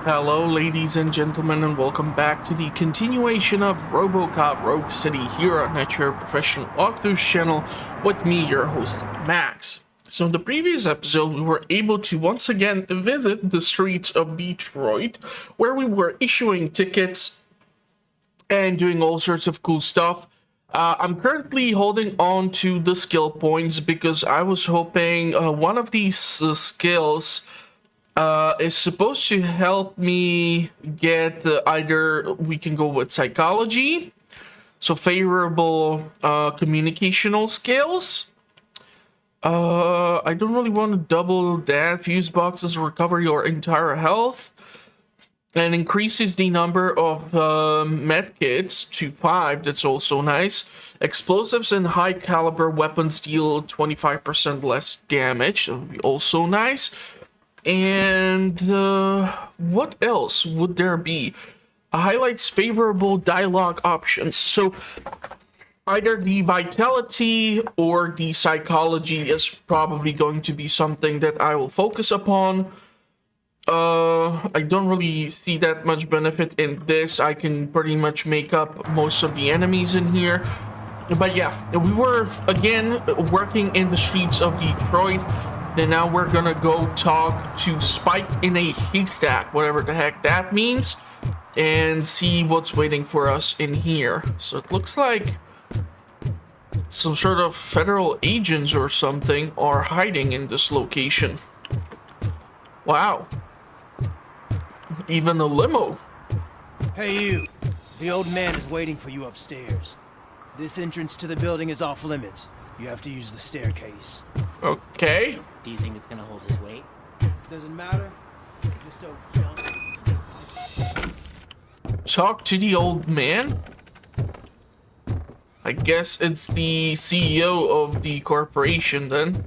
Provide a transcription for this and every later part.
Hello, ladies and gentlemen, and welcome back to the continuation of Robocop Rogue City here on your professional walkthrough channel with me, your host, Max. So in the previous episode, we were able to once again visit the streets of Detroit, where we were issuing tickets and doing all sorts of cool stuff. I'm currently holding on to the skill points because I was hoping one of these skills is supposed to help me get either we can go with psychology, so favorable communicational skills. I don't really want to double that. Fuse boxes recover your entire health and increases the number of medkits to 5. That's also nice. Explosives and high caliber weapons deal 25% less damage. That would be also nice. And what else would there be? Highlights favorable dialogue options. So either the vitality or the psychology is probably going to be something that I will focus upon. I don't really see that much benefit in this. I can pretty much make up most of the enemies in here. But yeah, we were again working in the streets of Detroit. And now we're gonna go talk to Spike in a haystack, whatever the heck that means, and see what's waiting for us in here. So it looks like some sort of federal agents or something are hiding in this location. Wow. Even a limo. Hey you, the old man is waiting for you upstairs. This entrance to the building is off limits. You have to use the staircase. Okay. Do you think it's gonna hold his weight? Doesn't matter. Just don't jump. Talk to the old man? I guess it's the CEO of the corporation then.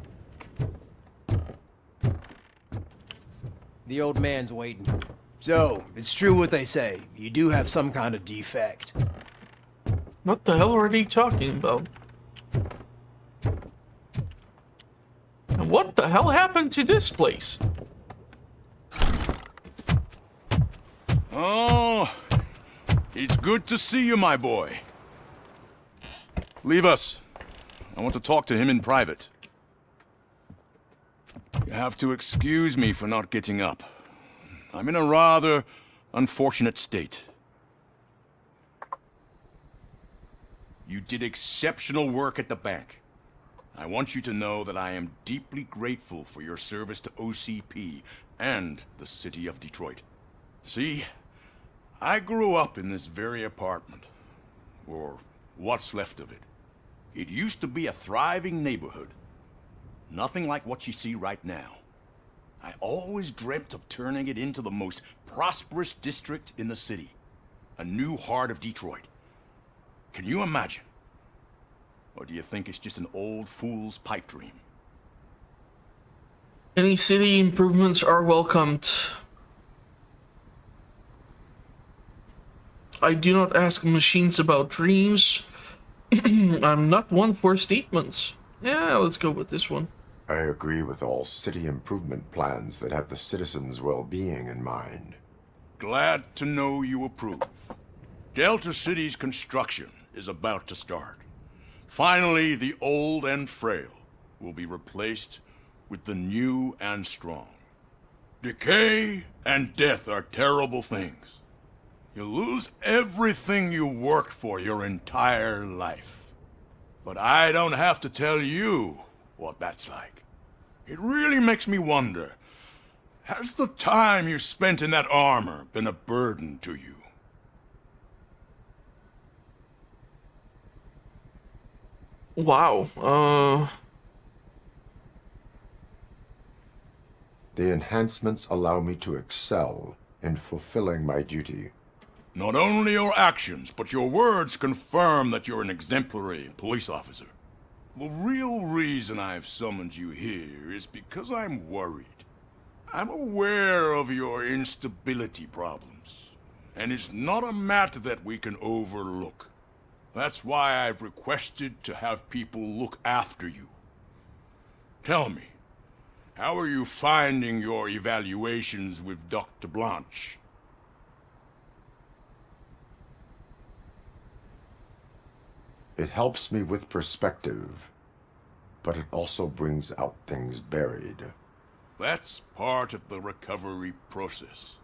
The old man's waiting. So, it's true what they say. You do have some kind of defect. What the hell are they talking about? And what the hell happened to this place? Oh, it's good to see you, my boy. Leave us. I want to talk to him in private. You have to excuse me for not getting up. I'm in a rather unfortunate state. You did exceptional work at the bank. I want you to know that I am deeply grateful for your service to OCP and the city of Detroit. See, I grew up in this very apartment, or what's left of it. It used to be a thriving neighborhood. Nothing like what you see right now. I always dreamt of turning it into the most prosperous district in the city. A new heart of Detroit. Can you imagine? Or do you think it's just an old fool's pipe dream? Any city improvements are welcomed. I do not ask machines about dreams. I'm not one for statements. Yeah, let's go with this one. I agree with all city improvement plans that have the citizens' well-being in mind. Glad to know you approve. Delta City's construction is about to start. Finally, the old and frail will be replaced with the new and strong. Decay and death are terrible things. You lose everything you worked for your entire life. But I don't have to tell you what that's like. It really makes me wonder, has the time you spent in that armor been a burden to you? Wow, The enhancements allow me to excel in fulfilling my duty. Not only your actions, but your words confirm that you're an exemplary police officer. The real reason I've summoned you here is because I'm worried. I'm aware of your instability problems, and it's not a matter that we can overlook. That's why I've requested to have people look after you. Tell me, how are you finding your evaluations with Dr. Blanche? It helps me with perspective, but it also brings out things buried. That's part of the recovery process.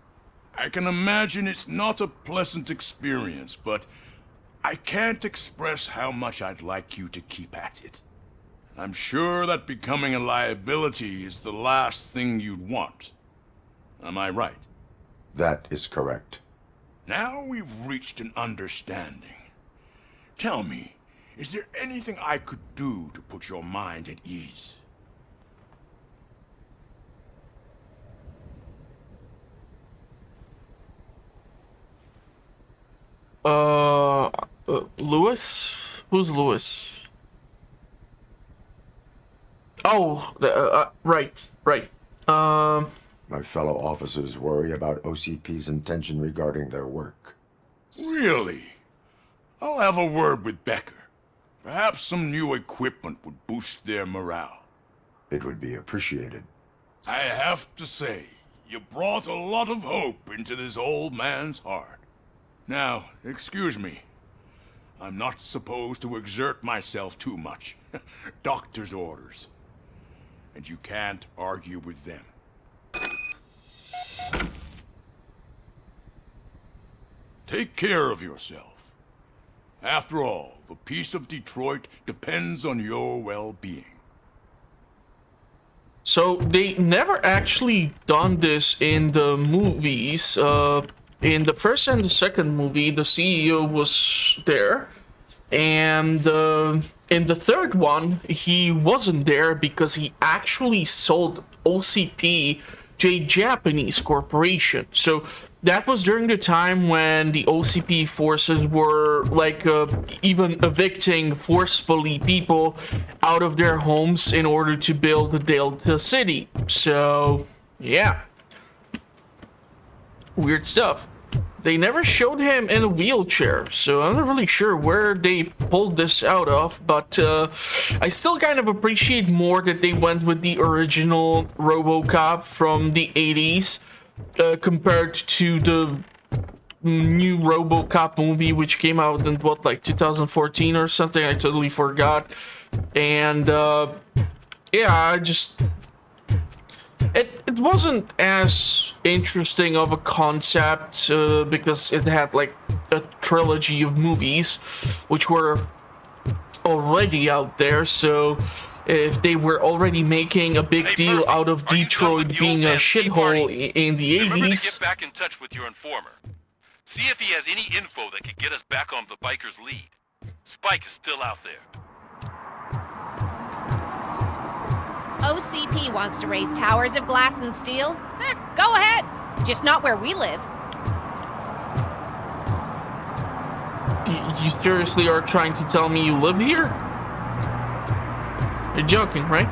I can imagine it's not a pleasant experience, but I can't express how much I'd like you to keep at it. I'm sure that becoming a liability is the last thing you'd want. Am I right? That is correct. Now we've reached an understanding. Tell me, is there anything I could do to put your mind at ease? Lewis? Who's Lewis? Oh, right. My fellow officers worry about OCP's intention regarding their work. Really? I'll have a word with Becker. Perhaps some new equipment would boost their morale. It would be appreciated. I have to say, you brought a lot of hope into this old man's heart. Now, excuse me. I'm not supposed to exert myself too much. Doctor's orders. And you can't argue with them. Take care of yourself. After all, the peace of Detroit depends on your well-being. So they never actually done this in the movies. In the first and the second movie, the CEO was there, and in the third one, he wasn't there because he actually sold OCP to a Japanese corporation. So that was during the time when the OCP forces were like even evicting forcefully people out of their homes in order to build the Delta City. So yeah, weird stuff. They never showed him in a wheelchair, so I'm not really sure where they pulled this out of, but I still kind of appreciate more that they went with the original Robocop from the 80s compared to the new Robocop movie, which came out in, what, like 2014 or something? I totally forgot. And yeah, I just... It wasn't as interesting of a concept because it had like a trilogy of movies which were already out there. So if they were already making a big deal out of Detroit being a shithole in the 80s... Remember to get back in touch with your informer. See if he has any info that could get us back on the biker's lead. Spike is still out there. OCP wants to raise towers of glass and steel. Go ahead. Just not where we live. You seriously are trying to tell me you live here? You're joking, right?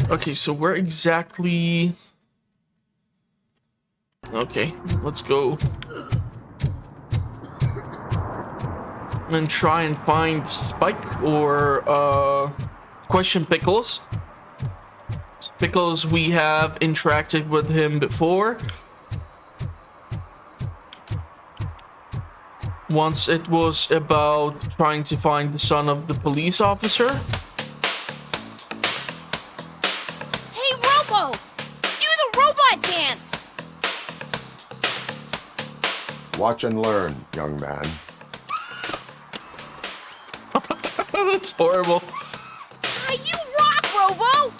Okay, so where exactly... Okay, let's go and try and find Spike or question Pickles. Pickles, we have interacted with him before. Once it was about trying to find the son of the police officer. Hey, Robo! Do the robot dance! Watch and learn, young man. That's horrible. You rock, Robo!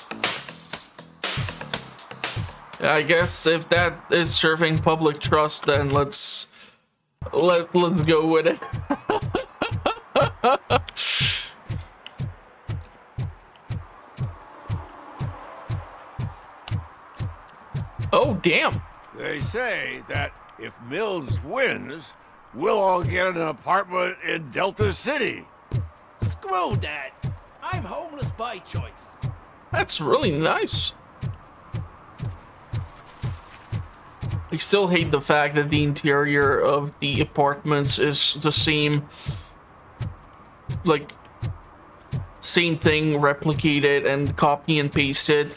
I guess if that is serving public trust, then let's go with it. Oh, damn. They say that if Mills wins, we'll all get an apartment in Delta City. Screw that. I'm homeless by choice. That's really nice. I still hate the fact that the interior of the apartments is the same, like, same thing replicated and copy and pasted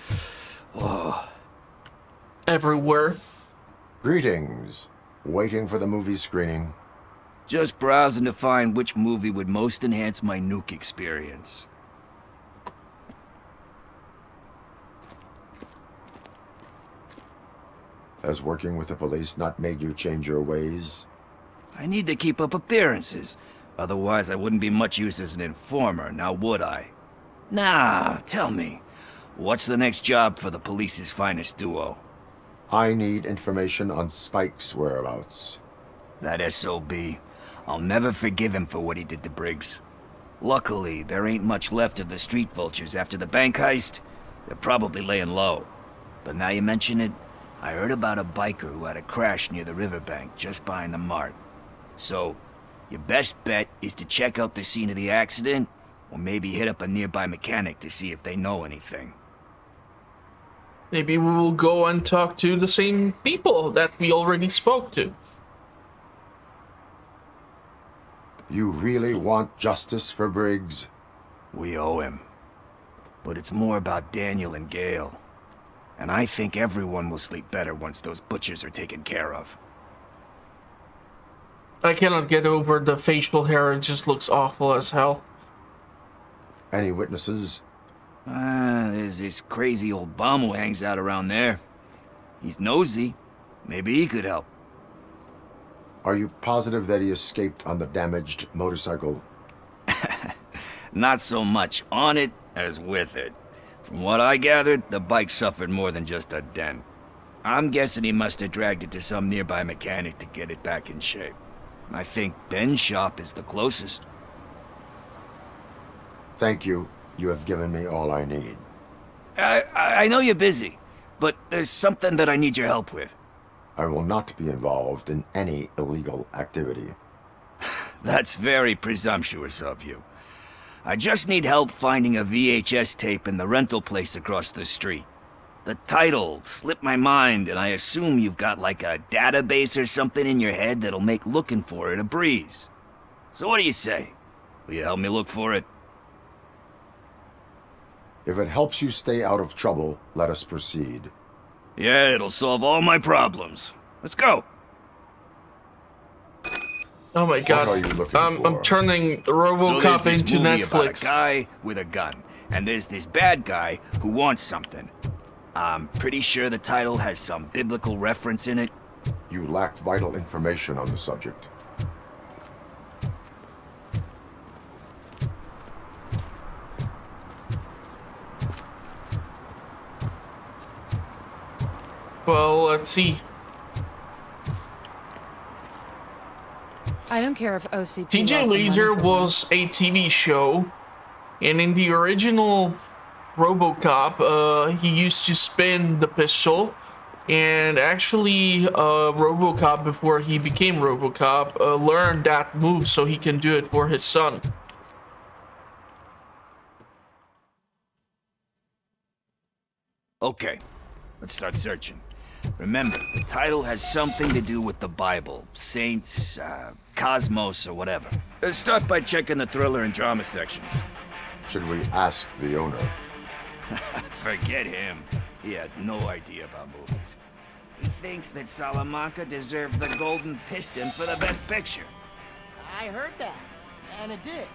everywhere. Greetings. Waiting for the movie screening. Just browsing to find which movie would most enhance my nuke experience. Has working with the police not made you change your ways? I need to keep up appearances. Otherwise, I wouldn't be much use as an informer, now would I? Nah, tell me. What's the next job for the police's finest duo? I need information on Spike's whereabouts. That SOB. I'll never forgive him for what he did to Briggs. Luckily, there ain't much left of the street vultures after the bank heist. They're probably laying low. But now you mention it, I heard about a biker who had a crash near the riverbank just behind the mart. So, your best bet is to check out the scene of the accident, or maybe hit up a nearby mechanic to see if they know anything. Maybe we will go and talk to the same people that we already spoke to. You really want justice for Briggs? We owe him. But it's more about Daniel and Gale. And I think everyone will sleep better once those butchers are taken care of. I cannot get over the facial hair, it just looks awful as hell. Any witnesses? There's this crazy old bum who hangs out around there. He's nosy. Maybe he could help. Are you positive that he escaped on the damaged motorcycle? Not so much on it as with it. From what I gathered, the bike suffered more than just a dent. I'm guessing he must have dragged it to some nearby mechanic to get it back in shape. I think Ben's shop is the closest. Thank you. You have given me all I need. I know you're busy, but there's something that I need your help with. I will not be involved in any illegal activity. That's very presumptuous of you. I just need help finding a VHS tape in the rental place across the street. The title slipped my mind, and I assume you've got like a database or something in your head that'll make looking for it a breeze. So what do you say? Will you help me look for it? If it helps you stay out of trouble, let us proceed. Yeah, it'll solve all my problems. Let's go. Oh my god. What are you looking for? I'm turning Robocop So there's this into movie about Netflix. a guy with a gun, and there's this bad guy who wants something. I'm pretty sure the title has some biblical reference in it. You lack vital information on the subject. Well, let's see. I don't care if OCP TJ lost some Laser money from was a TV show, and in the original Robocop, he used to spin the pistol, and actually, Robocop, before he became Robocop, learned that move so he can do it for his son. Okay, let's start searching. Remember, the title has something to do with the Bible, saints, cosmos, or whatever. Let's start by checking the thriller and drama sections. Should we ask the owner? Forget him. He has no idea about movies. He thinks that Salamanca deserved the Golden Piston for the Best Picture. I heard that, and it did.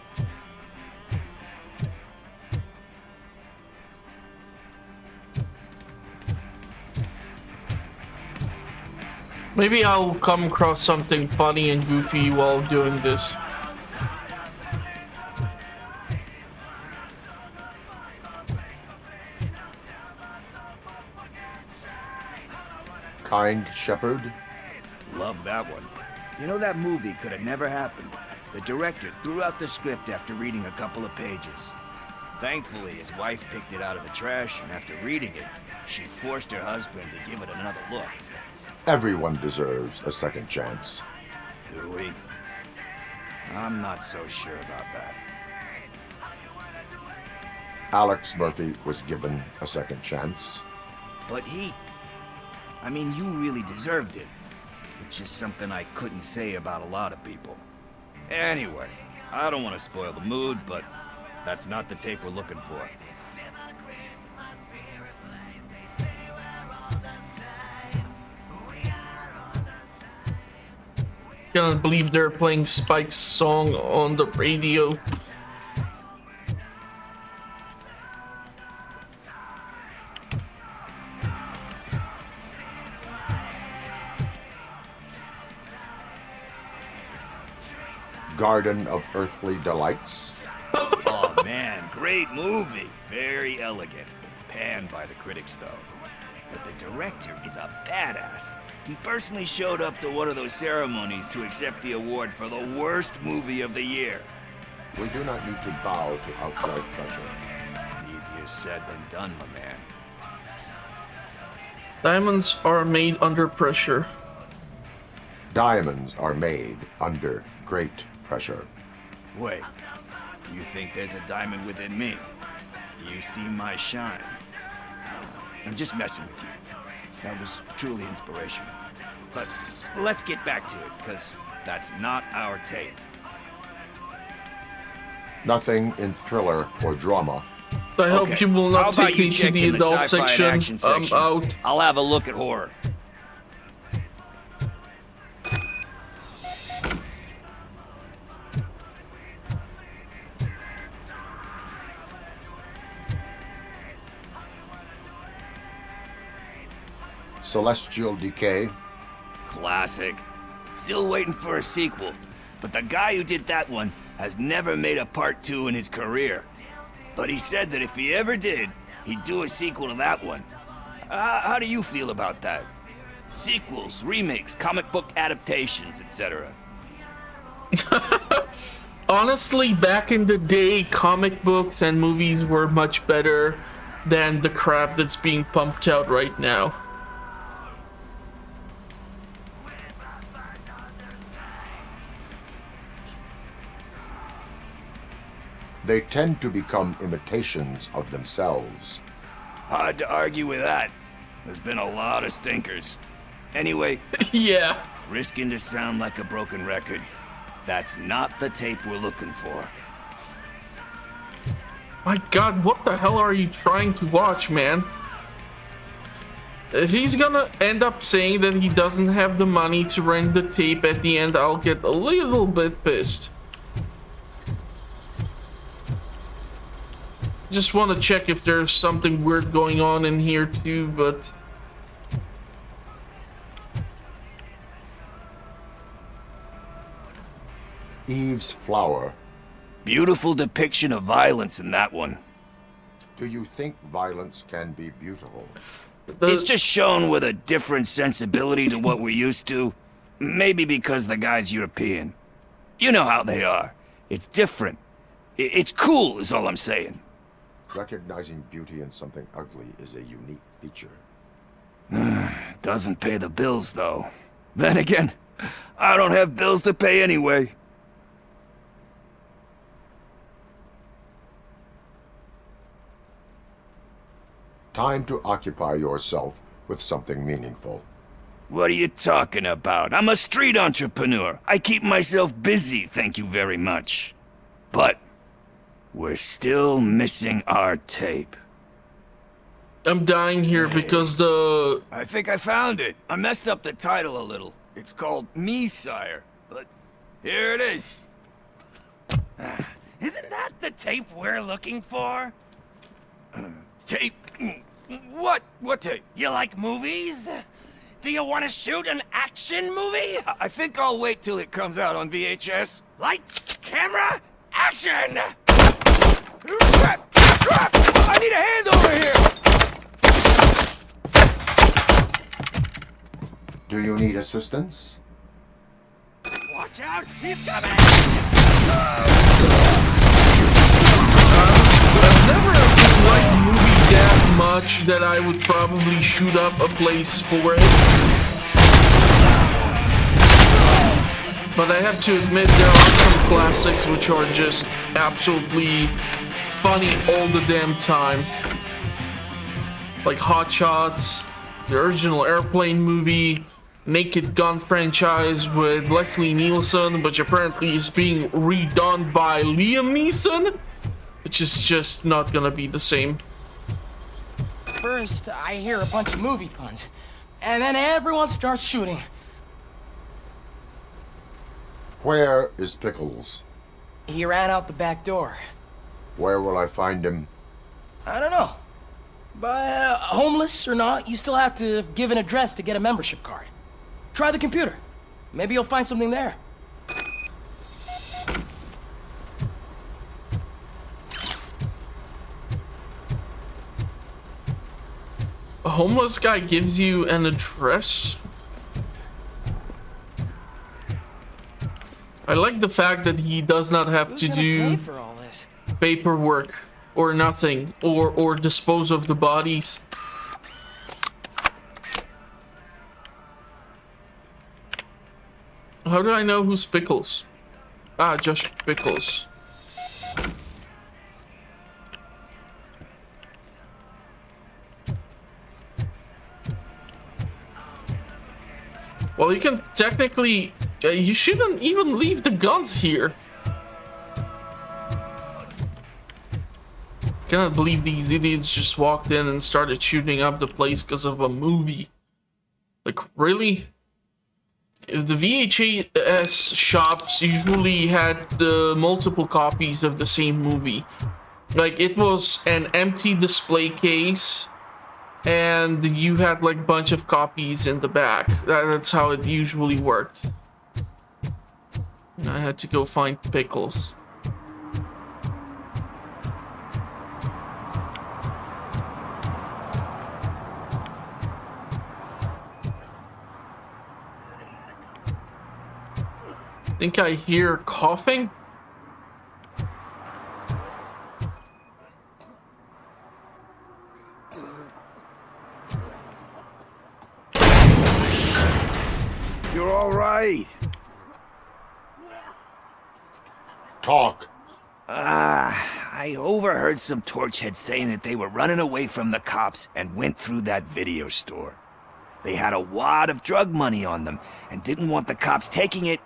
Maybe I'll come across something funny and goofy while doing this. Kind Shepherd? Love that one. You know, that movie could have never happened. The director threw out the script after reading a couple of pages. Thankfully, his wife picked it out of the trash, and after reading it, she forced her husband to give it another look. Everyone deserves a second chance. Do we? I'm not so sure about that. Alex Murphy was given a second chance. But I mean, you really deserved it. Which is something I couldn't say about a lot of people. Anyway, I don't want to spoil the mood, but that's not the tape we're looking for. Can't believe they're playing Spike's song on the radio. Garden of Earthly Delights. Oh man, great movie. Very elegant. Panned by the critics though. But the director is a badass. He personally showed up to one of those ceremonies to accept the award for the worst movie of the year. We do not need to bow to outside pressure. Easier said than done, my man. Diamonds are made under pressure. Diamonds are made under great pressure. Wait, do you think there's a diamond within me? Do you see my shine? I'm just messing with you. That was truly inspirational. But let's get back to it, because that's not our tape. Nothing in thriller or drama. I hope you will How not about take you me to check the in adult sci-fi and section. action section? I'm out. I'll have a look at horror. Celestial Decay. Classic. Still waiting for a sequel, but the guy who did that one has never made a part 2 in his career. But he said that if he ever did, he'd do a sequel to that one. How do you feel about that? Sequels, remakes, comic book adaptations, etc. Honestly, back in the day, comic books and movies were much better than the crap that's being pumped out right now. They tend to become imitations of themselves. Hard to argue with that. There's been a lot of stinkers. Anyway, Yeah. risking to sound like a broken record, that's not the tape we're looking for. My god, what the hell are you trying to watch, man? If he's gonna end up saying that he doesn't have the money to rent the tape at the end, I'll get a little bit pissed. Just want to check if there's something weird going on in here too, but... Eve's Flower. Beautiful depiction of violence in that one. Do you think violence can be beautiful? It's just shown with a different sensibility to what we're used to. Maybe because the guy's European. You know how they are. It's different. It's cool, is all I'm saying. Recognizing beauty in something ugly is a unique feature. Doesn't pay the bills, though. Then again, I don't have bills to pay anyway. Time to occupy yourself with something meaningful. What are you talking about? I'm a street entrepreneur. I keep myself busy, thank you very much. But we're still missing our tape. I'm dying here because the... I think I found it. I messed up the title a little. It's called Me, Sire. But here it is. Isn't that the tape we're looking for? Tape? What? What tape? You like movies? Do you want to shoot an action movie? I think I'll wait till it comes out on VHS. Lights, camera, action! Crap! Crap! I need a hand over here! Do you need assistance? Watch out, he's coming! I've never liked movie that much that I would probably shoot up a place for it. But I have to admit there are some classics which are just absolutely funny all the damn time. Like Hot Shots, the original Airplane movie, Naked Gun franchise with Leslie Nielsen, which apparently is being redone by Liam Neeson, which is just not gonna be the same. First, I hear a bunch of movie puns, and then everyone starts shooting. Where is Pickles? He ran out the back door. Where will I find him? I don't know. But homeless or not, you still have to give an address to get a membership card. Try the computer. Maybe you'll find something there. A homeless guy gives you an address? I like the fact that he does not have to do pay for all this? paperwork or nothing, or dispose of the bodies. How do I know who's Pickles? Ah, just Pickles. Well, you can technically... you shouldn't even leave the guns here. Cannot believe these idiots just walked in and started shooting up the place because of a movie. Like, really? If the VHS shops usually had the multiple copies of the same movie. Like, it was an empty display case, and you had like a bunch of copies in the back. That's how it usually worked. I had to go find Pickles. Think I hear coughing? You're all right. Talk. I overheard some torchheads saying that they were running away from the cops and went through that video store. They had a wad of drug money on them and didn't want the cops taking it,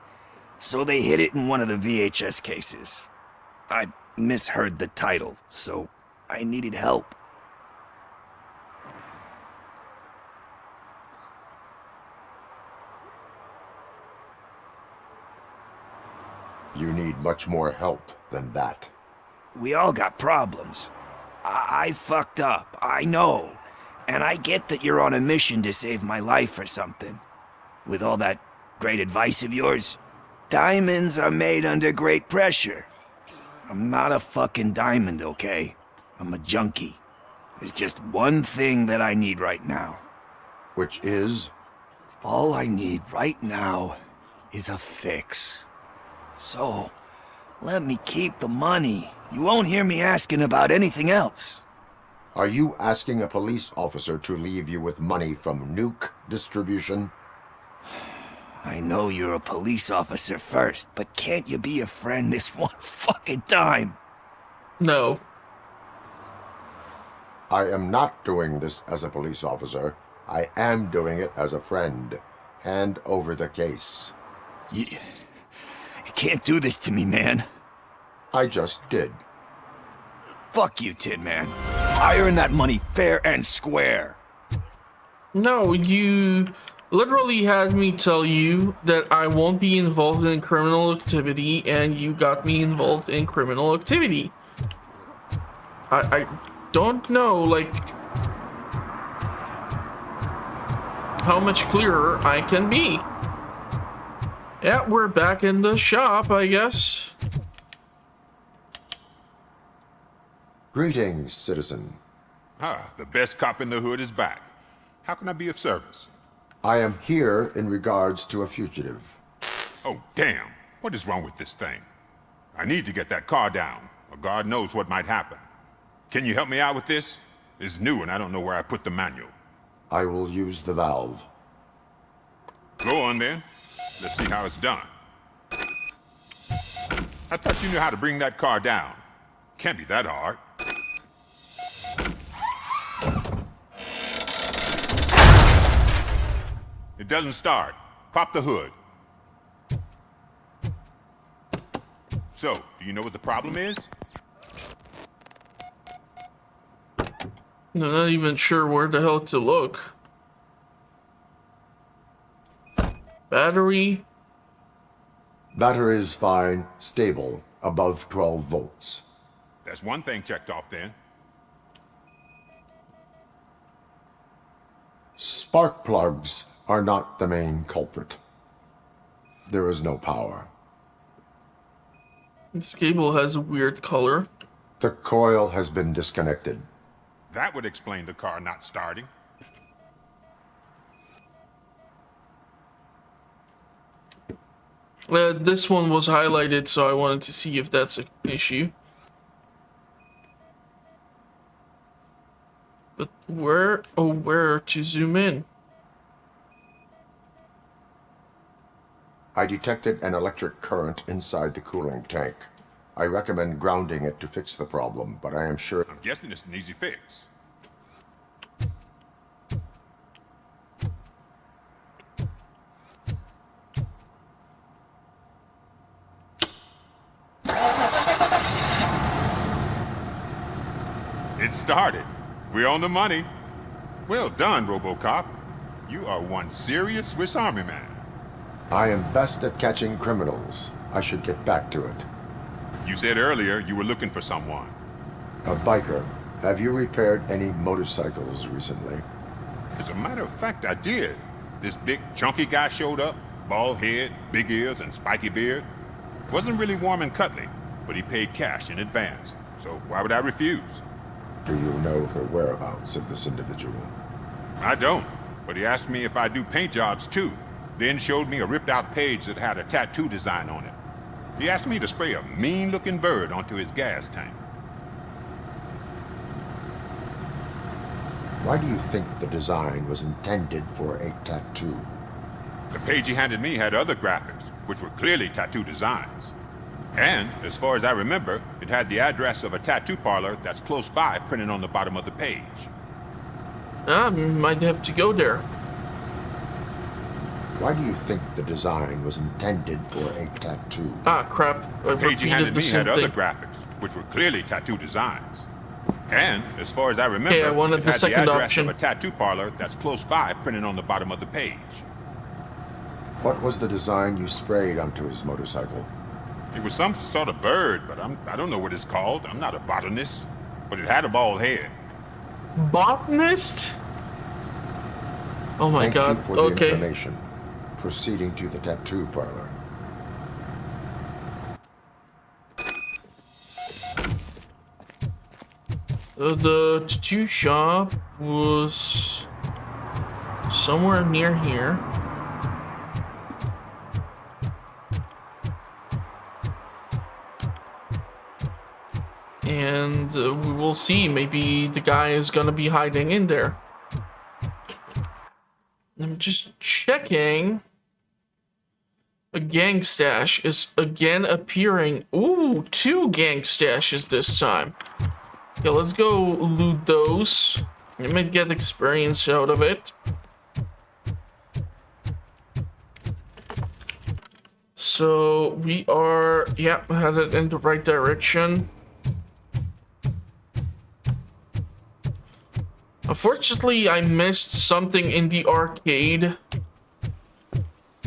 so they hid it in one of the VHS cases. I misheard the title, so I needed help. You need much more help than that. We all got problems. I fucked up, I know. And I get that you're on a mission to save my life or something. With all that great advice of yours, diamonds are made under great pressure. I'm not a fucking diamond, okay? I'm a junkie. There's just one thing that I need right now. Which is? All I need right now is a fix. So, let me keep the money. You won't hear me asking about anything else. Are you asking a police officer to leave you with money from nuke distribution? I know you're a police officer first, but can't you be a friend this one fucking time? No. I am not doing this as a police officer. I am doing it as a friend. Hand over the case. You can't do this to me, man. I just did. Fuck you, Tin Man. I earned that money fair and square. No, you literally had me tell you that I won't be involved in criminal activity, and you got me involved in criminal activity. I don't know, like, how much clearer I can be. Yeah, we're back in the shop, I guess. Greetings, citizen. Ah, the best cop in the hood is back. How can I be of service? I am here in regards to a fugitive. Oh, damn. What is wrong with this thing? I need to get that car down, or God knows what might happen. Can you help me out with this? It's new and I don't know where I put the manual. I will use the valve. Go on then. Let's see how it's done. I thought you knew how to bring that car down. Can't be that hard. It doesn't start. Pop the hood. So, do you know what the problem is? I'm not even sure where the hell to look. Battery. Battery is fine, stable, above 12 volts. That's one thing checked off then. Spark plugs are not the main culprit. There is no power. This cable has a weird color. The coil has been disconnected. That would explain the car not starting. This one was highlighted, so I wanted to see if that's an issue. But where to zoom in? I detected an electric current inside the cooling tank. I recommend grounding it to fix the problem, but I am sure... I'm guessing it's an easy fix. It started. We're on the money. Well done, Robocop. You are one serious Swiss Army man. I am best at catching criminals. I should get back to it. You said earlier you were looking for someone. A biker. Have you repaired any motorcycles recently? As a matter of fact, I did. This big, chunky guy showed up. Bald head, big ears, and spiky beard. Wasn't really warm and cuddly, but he paid cash in advance. So why would I refuse? Do you know the whereabouts of this individual? I don't, but he asked me if I do paint jobs too. Then showed me a ripped-out page that had a tattoo design on it. He asked me to spray a mean-looking bird onto his gas tank. Why do you think the design was intended for a tattoo? The page he handed me had other graphics, which were clearly tattoo designs. And, as far as I remember, it had the address of a tattoo parlor that's close by printed on the bottom of the page. Might have to go there. Why do you think the design was intended for a tattoo? Ah, crap. The page he handed me had other graphics, which were clearly tattoo designs. And, as far as I remember, I wanted it the had second the address option. of a tattoo parlor that's close by printed on the bottom of the page. What was the design you sprayed onto his motorcycle? It was some sort of bird, but I don't know what it's called. I'm not a botanist. But it had a bald head. Botanist? Oh my Thank god. you for the Okay. information. Proceeding to the tattoo parlor. The tattoo shop was somewhere near here. And we will see. Maybe the guy is gonna be hiding in there. I'm just checking. A gang stash is again appearing. Ooh, 2 gang stashes this time. Yeah, let's go loot those. You might get experience out of it. So we are, yeah, headed in the right direction. Unfortunately, I missed something in the arcade.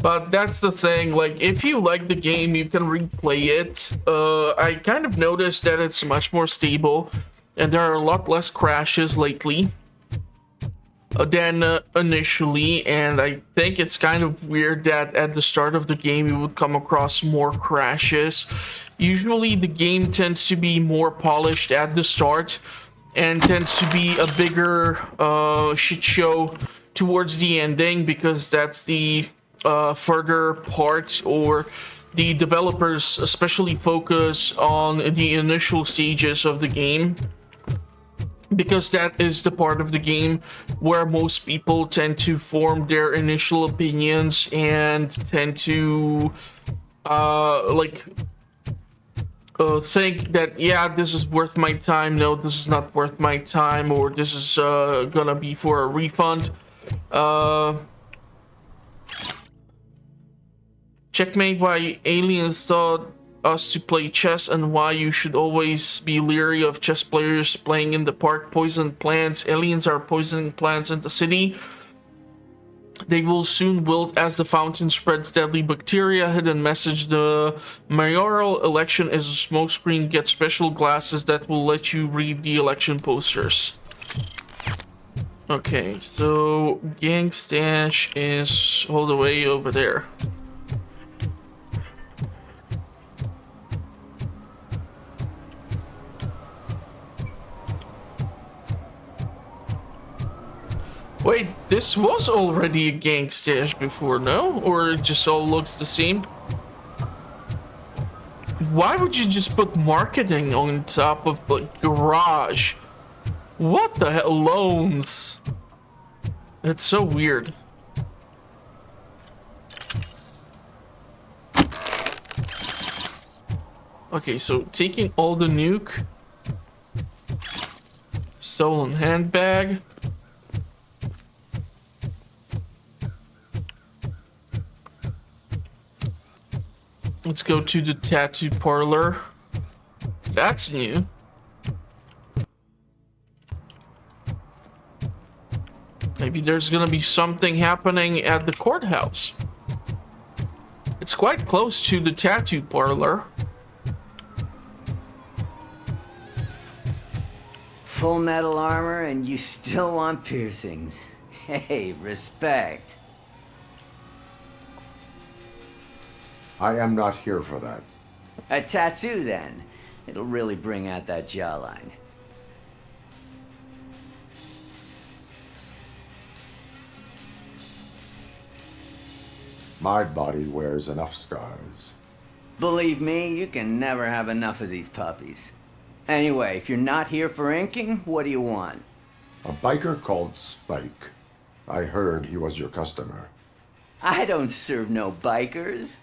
But that's the thing, like, if you like the game, you can replay it. I kind of noticed that it's much more stable, and there are a lot less crashes lately than initially, and I think it's kind of weird that at the start of the game you would come across more crashes. Usually the game tends to be more polished at the start, and tends to be a bigger shit show towards the ending, because that's the further part, or the developers especially focus on the initial stages of the game, because that is the part of the game where most people tend to form their initial opinions and tend to think that, yeah, this is worth my time, no, this is not worth my time, or this is gonna be for a refund. Checkmate why aliens taught us to play chess, and why you should always be leery of chess players playing in the park. Poison plants. Aliens are poisoning plants in the city. They will soon wilt as the fountain spreads deadly bacteria. Hidden message: the mayoral election is a smokescreen. Get special glasses that will let you read the election posters. Okay, so gang stash is all the way over there. Wait, this was already a gang stash before, no? Or it just all looks the same? Why would you just put marketing on top of the garage? What the hell? Loans. That's so weird. Okay, so taking all the nuke. Stolen handbag. Let's go to the tattoo parlor. That's new. Maybe there's gonna be something happening at the courthouse. It's quite close to the tattoo parlor. Full metal armor and you still want piercings. Hey, respect. I am not here for that. A tattoo, then. It'll really bring out that jawline. My body wears enough scars. Believe me, you can never have enough of these puppies. Anyway, if you're not here for inking, what do you want? A biker called Spike. I heard he was your customer. I don't serve no bikers.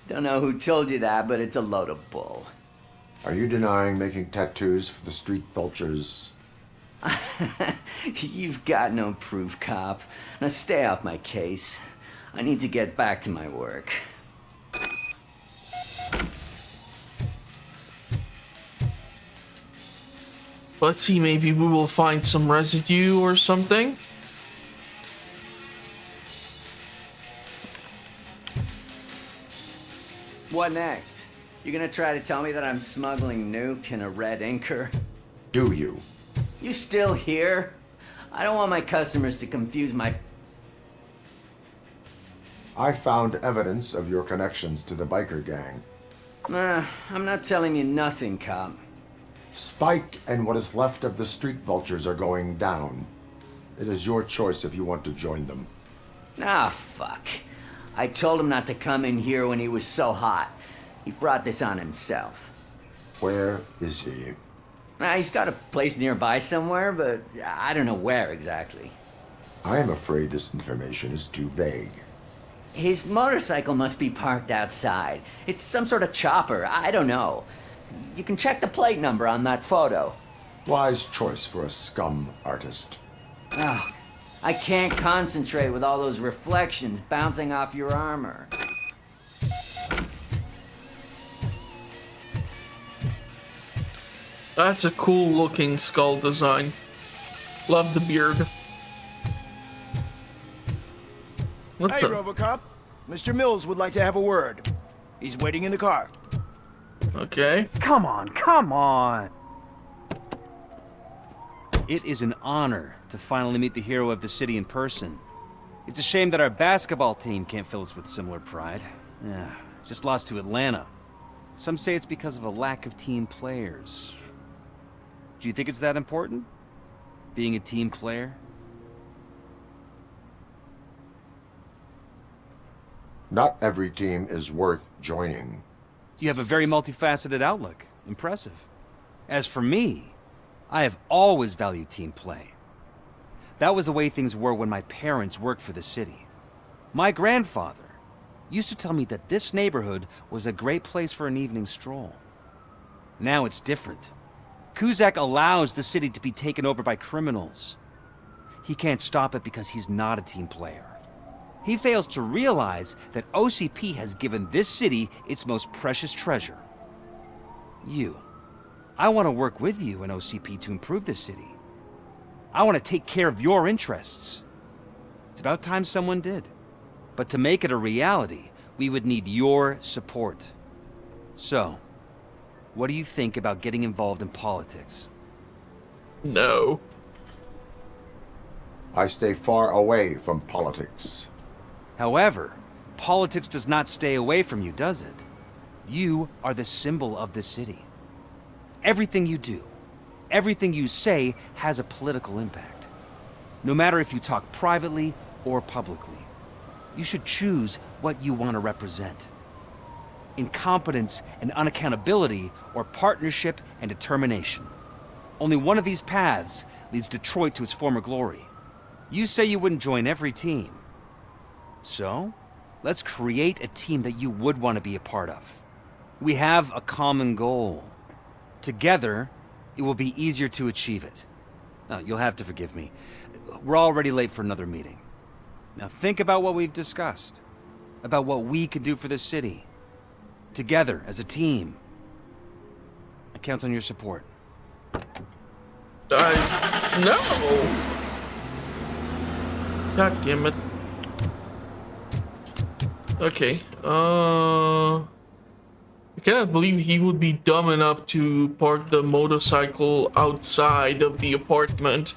Don't know who told you that, but it's a load of bull. Are you denying making tattoos for the street vultures? You've got no proof, cop. Now stay off my case. I need to get back to my work. Let's see, maybe we will find some residue or something. What next? You gonna try to tell me that I'm smuggling nuke in a red inker? Do you? You still here? I don't want my customers to confuse my... I found evidence of your connections to the biker gang. I'm not telling you nothing, cop. Spike and what is left of the street vultures are going down. It is your choice if you want to join them. Ah, fuck. I told him not to come in here when he was so hot. He brought this on himself. Where is he? He's got a place nearby somewhere, but I don't know where exactly. I am afraid this information is too vague. His motorcycle must be parked outside. It's some sort of chopper. I don't know. You can check the plate number on that photo. Wise choice for a scum artist. Oh, I can't concentrate with all those reflections bouncing off your armor. That's a cool looking skull design. Love the beard. What Hey, the? Robocop. Mr. Mills would like to have a word. He's waiting in the car. Okay. Come on, come on! It is an honor to finally meet the hero of the city in person. It's a shame that our basketball team can't fill us with similar pride. Yeah, just lost to Atlanta. Some say it's because of a lack of team players. Do you think it's that important? Being a team player? Not every team is worth joining. You have a very multifaceted outlook. Impressive. As for me, I have always valued team play. That was the way things were when my parents worked for the city. My grandfather used to tell me that this neighborhood was a great place for an evening stroll. Now it's different. Kuzak allows the city to be taken over by criminals. He can't stop it because he's not a team player. He fails to realize that OCP has given this city its most precious treasure. You. I want to work with you and OCP to improve this city. I want to take care of your interests. It's about time someone did. But to make it a reality, we would need your support. So, what do you think about getting involved in politics? No. I stay far away from politics. However, politics does not stay away from you, does it? You are the symbol of the city. Everything you do, everything you say has a political impact. No matter if you talk privately or publicly, you should choose what you want to represent. Incompetence and unaccountability, or partnership and determination. Only one of these paths leads Detroit to its former glory. You say you wouldn't join every team. So, let's create a team that you would want to be a part of. We have a common goal. Together, it will be easier to achieve it. You'll have to forgive me. We're already late for another meeting. Now think about what we've discussed. About what we could do for the city. Together, as a team. I count on your support. No! God damn it. Okay, I cannot believe he would be dumb enough to park the motorcycle outside of the apartment,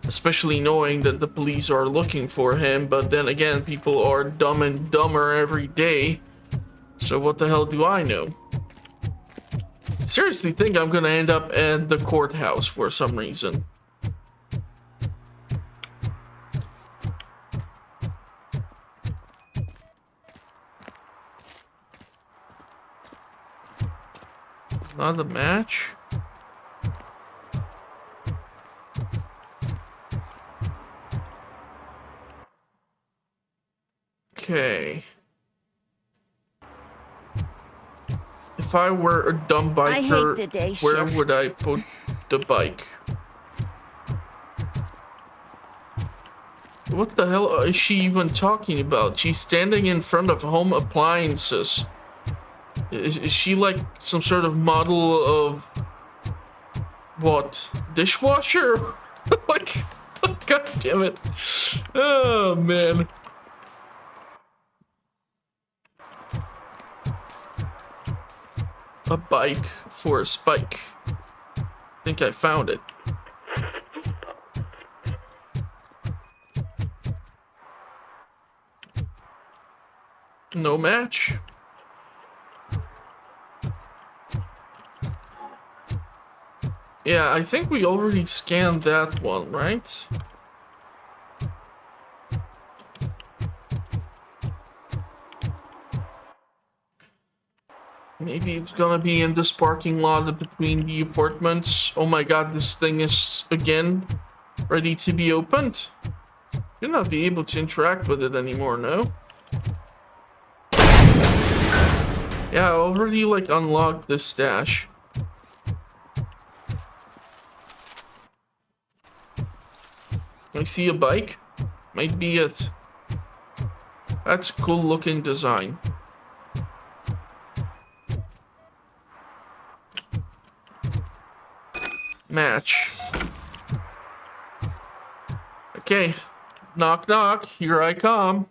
especially knowing that the police are looking for him. But then again, people are dumb and dumber every day. So what the hell do I know? Seriously think I'm gonna end up at the courthouse for some reason. Not a match. Okay. If I were a dumb biker, where would I put the bike? What the hell is she even talking about? She's standing in front of home appliances. Is she like some sort of model of what? Dishwasher? Like, god damn it. Oh man. A bike for a spike. I think I found it. No match. Yeah, I think we already scanned that one, right? Maybe it's gonna be in this parking lot between the apartments. Oh my god, this thing is, again, ready to be opened. You'll not be able to interact with it anymore, no? Yeah, I already, like, unlocked this stash. I see a bike. Might be it. That's a cool looking design. Match. Okay. Knock knock. Here I come.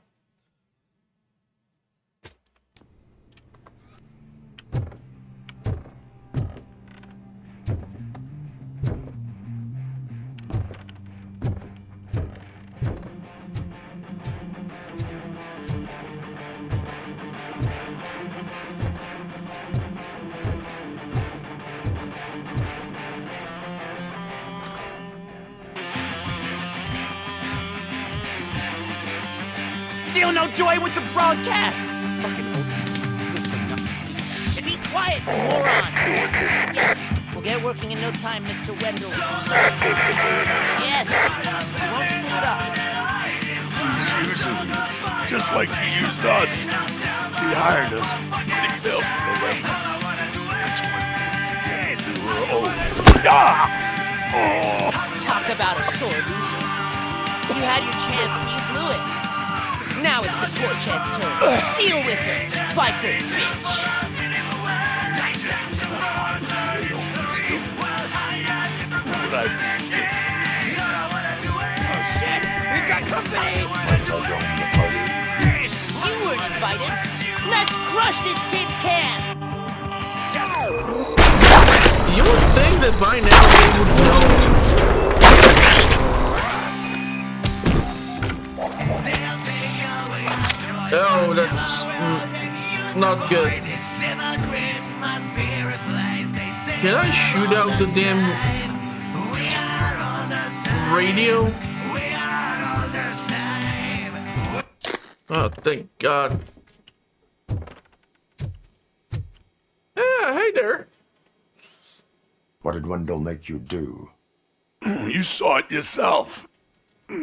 Still no joy with the broadcast! Fucking OCP's good for nothing. Should be quiet, you moron! Yes, we'll get working in no time, Mr. Wendell. Sir. Yes, we won't screw it up. He's using you, just like he used us. He hired us, and he failed to deliver. That's why we went together. We were old. Talk about a sore loser. You had your chance and you blew it. Now it's the toy chance turn. Deal with it, biker bitch. Oh shit, we've got company! crush this tin can! You would think that by now they would know. Oh, that's not good. Can I shoot out the damn radio? Oh, thank God. Yeah, hey there. What did Wendell make you do? You saw it yourself. He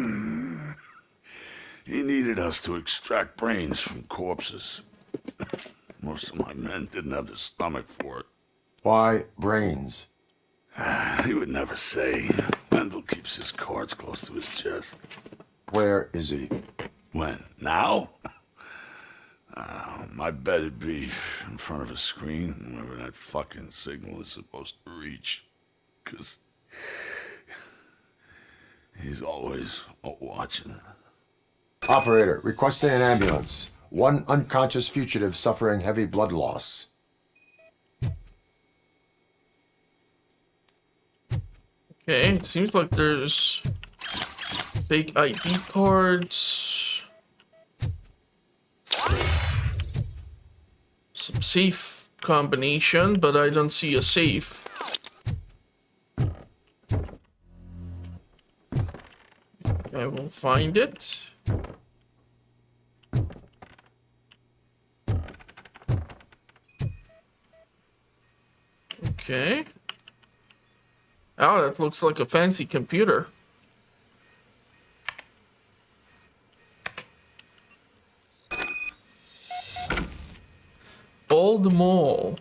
needed us to extract brains from corpses. Most of my men didn't have the stomach for it. Why brains? He would never say. Wendell keeps his cards close to his chest. Where is he? When? Now? My bet it'd be in front of a screen, wherever that fucking signal is supposed to reach. 'Cause he's always watching. Operator, requesting an ambulance. One unconscious fugitive suffering heavy blood loss. Okay, it seems like there's fake ID cards. Some safe combination, but I don't see a safe. I will find it. Okay. Oh, that looks like a fancy computer. Old Mall.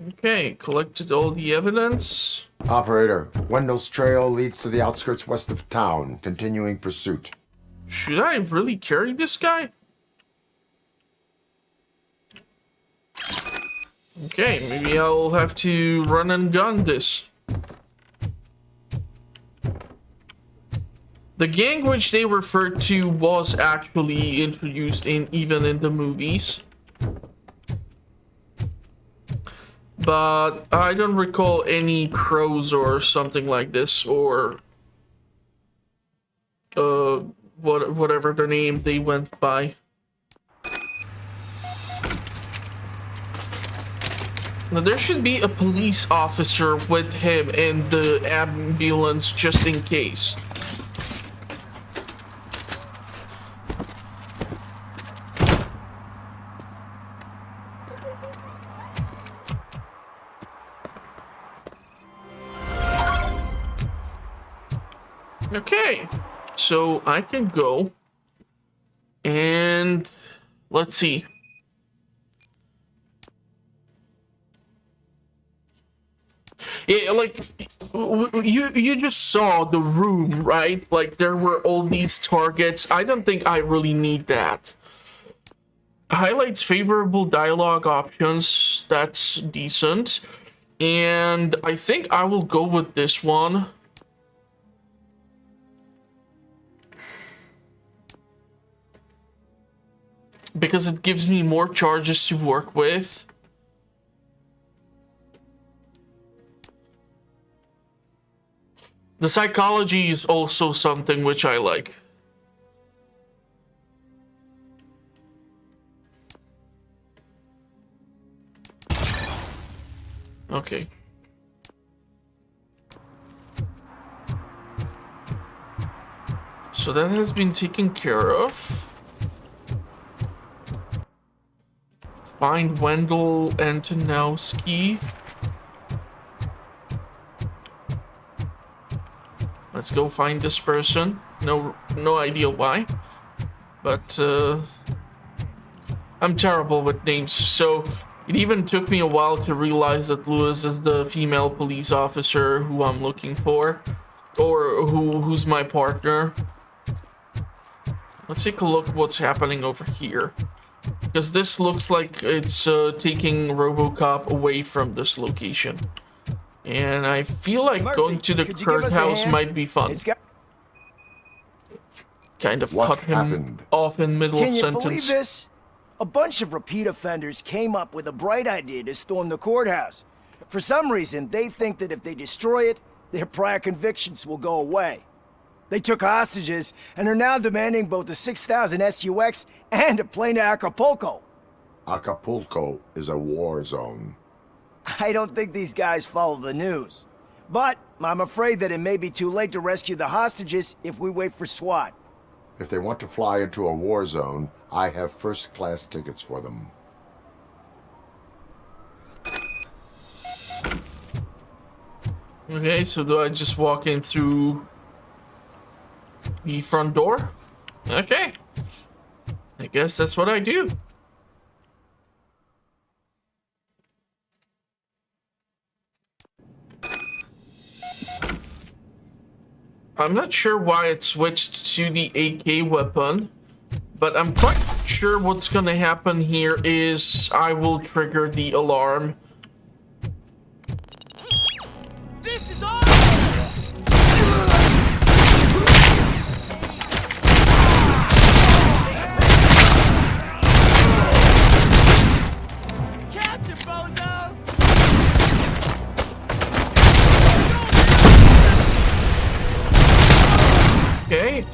Okay, collected all the evidence. Operator, Wendell's trail leads to the outskirts west of town. Continuing pursuit. Should I really carry this guy? Okay, maybe I'll have to run and gun this. The gang which they referred to was actually introduced even in the movies. But I don't recall any crows or something like this, or whatever the name they went by. Now there should be a police officer with him in the ambulance just in case. Okay, so I can go and let's see. Yeah, like you just saw the room, right? Like there were all these targets. I don't think I really need that. Highlights favorable dialogue options. That's decent. And I think I will go with this one. Because it gives me more charges to work with. The psychology is also something which I like. Okay. So that has been taken care of. Find Wendell Antonowski. Let's go find this person. No idea why, but I'm terrible with names. So it even took me a while to realize that Lewis is the female police officer who I'm looking for, or who's my partner. Let's take a look at what's happening over here. Because this looks like it's taking Robocop away from this location. And I feel like going to the courthouse might be fun. Kind of What cut him happened? off in middle of Can you sentence. believe this? A bunch of repeat offenders came up with a bright idea to storm the courthouse. For some reason, they think that if they destroy it, their prior convictions will go away. They took hostages and are now demanding both a 6,000 SUX and a plane to Acapulco. Acapulco is a war zone. I don't think these guys follow the news. But I'm afraid that it may be too late to rescue the hostages if we wait for SWAT. If they want to fly into a war zone, I have first-class tickets for them. Okay, so do I just walk in through the front door? Okay. I guess that's what I do. I'm not sure why it switched to the AK weapon, but I'm quite sure what's gonna happen here is I will trigger the alarm. This is all. Catch it, bozo! Okay.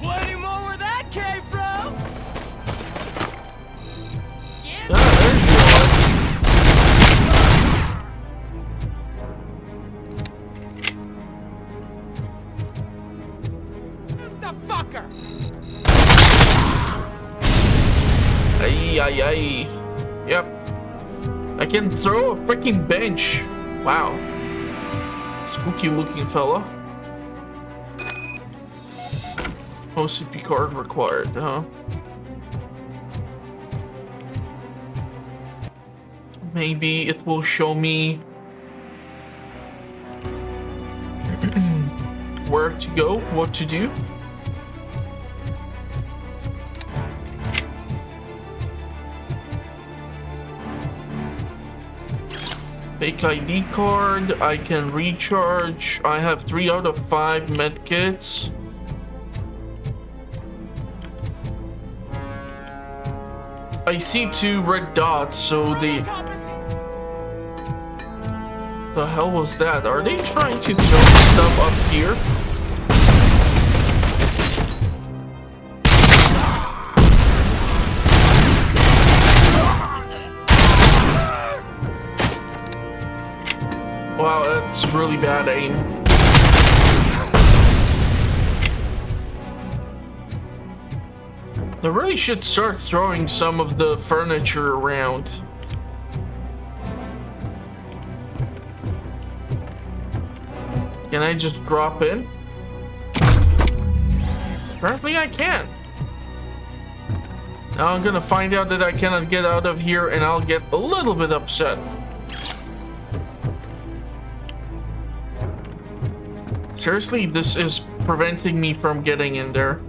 Plenty more where that came from. There you The fucker. Ay, ay, ay. Yep. I can throw a freaking bench. Wow. Spooky looking fella. OCP card required, huh? Maybe it will show me where to go, what to do. Fake ID card, I can recharge. I have 3 out of 5 medkits. I see 2 red dots, so the hell was that? Are they trying to throw stuff up here? Wow, that's really bad aim. I really should start throwing some of the furniture around. Can I just drop in? Apparently I can. Now I'm gonna find out that I cannot get out of here and I'll get a little bit upset. Seriously, this is preventing me from getting in there.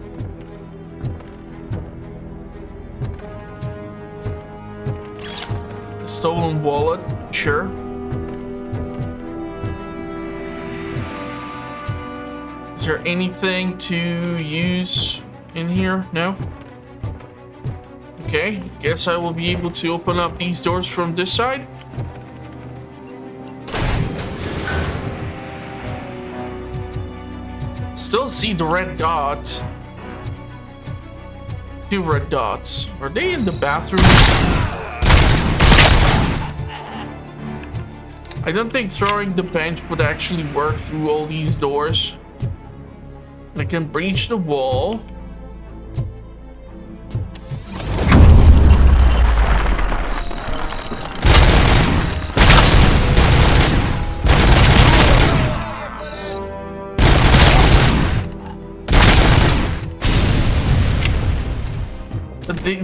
Stolen wallet, sure. Is there anything to use in here? No? Okay, guess I will be able to open up these doors from this side. Still see the red dot. 2 red dots. Are they in the bathroom? I don't think throwing the bench would actually work through all these doors. I can breach the wall.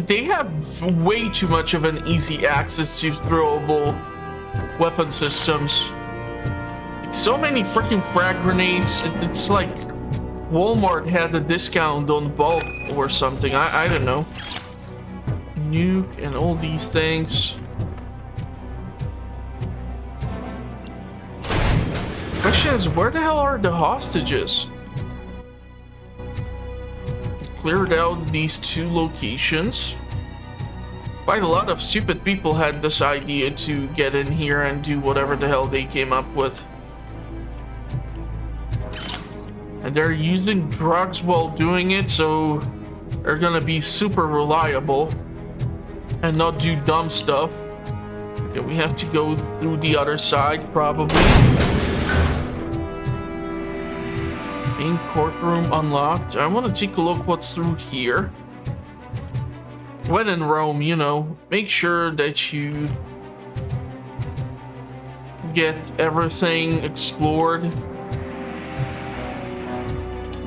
They have way too much of an easy access to throwable weapon systems. So many freaking frag grenades. It's like Walmart had a discount on bulk or something. I don't know. Nuke and all these things. is, where the hell are the hostages? Cleared out these 2 locations. Quite a lot of stupid people had this idea to get in here and do whatever the hell they came up with. And they're using drugs while doing it, so they're gonna be super reliable and not do dumb stuff. Okay, we have to go through the other side, probably. Main courtroom unlocked. I want to take a look what's through here. When in Rome, you know, make sure that you get everything explored.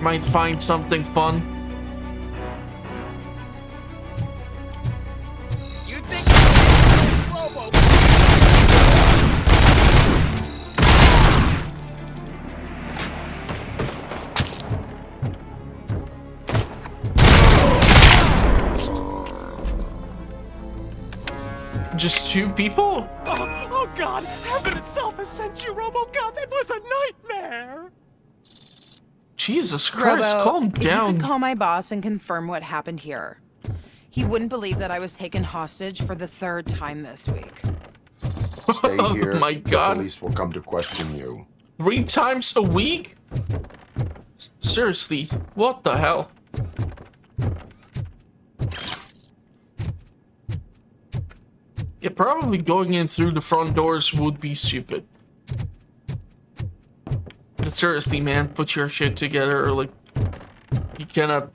Might find something fun. You think Robo? Just 2 people? Oh God! Heaven itself has sent you, Robocop! It was a nightmare! Jesus Christ, Robo, calm if down. you could call my boss and confirm what happened here. He wouldn't believe that I was taken hostage for the 3rd time this week. Stay here. Oh my God. The police will come to question you. 3 times a week? Seriously, what the hell? Yeah, probably going in through the front doors would be stupid. But seriously, man, put your shit together. Like, you cannot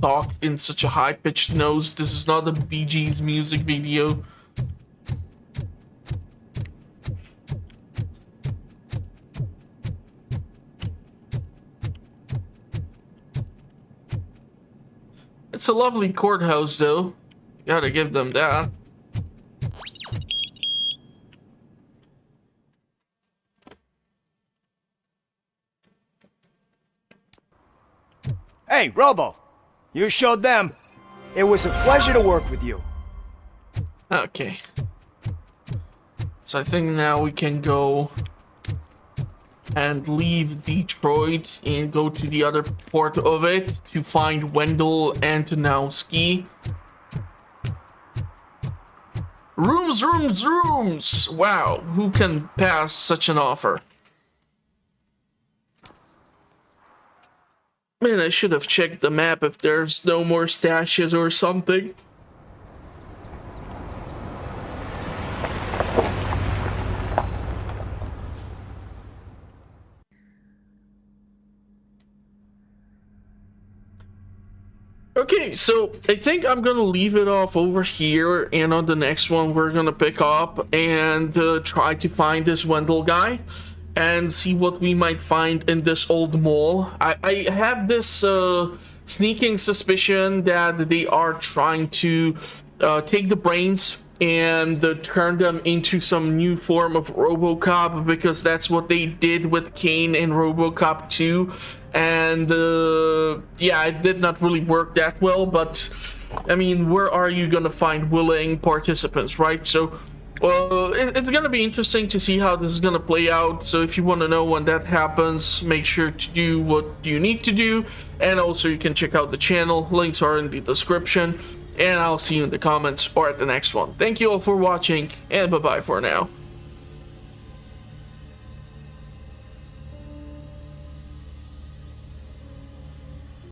talk in such a high-pitched nose. This is not a Bee Gees music video. It's a lovely courthouse, though. Gotta give them that. Hey, Robo! You showed them. It was a pleasure to work with you. Okay. So I think now we can go and leave Detroit and go to the other port of it to find Wendell Antonowski. Rooms, rooms, rooms! Wow, who can pass such an offer? Man, I should have checked the map if there's no more stashes or something. Okay, so I think I'm gonna leave it off over here, and on the next one we're gonna pick up and try to find this Wendell guy and see what we might find in this old mall. I have this sneaking suspicion that they are trying to take the brains and turn them into some new form of Robocop, because that's what they did with Kane in Robocop 2. And yeah, it did not really work that well, but I mean, where are you gonna find willing participants, right? So it's gonna be interesting to see how this is gonna play out. So if you want to know when that happens, make sure to do what you need to do, and also you can check out the channel. Links are in the description, and I'll see you in the comments or at the next one. Thank you all for watching, and bye bye for now.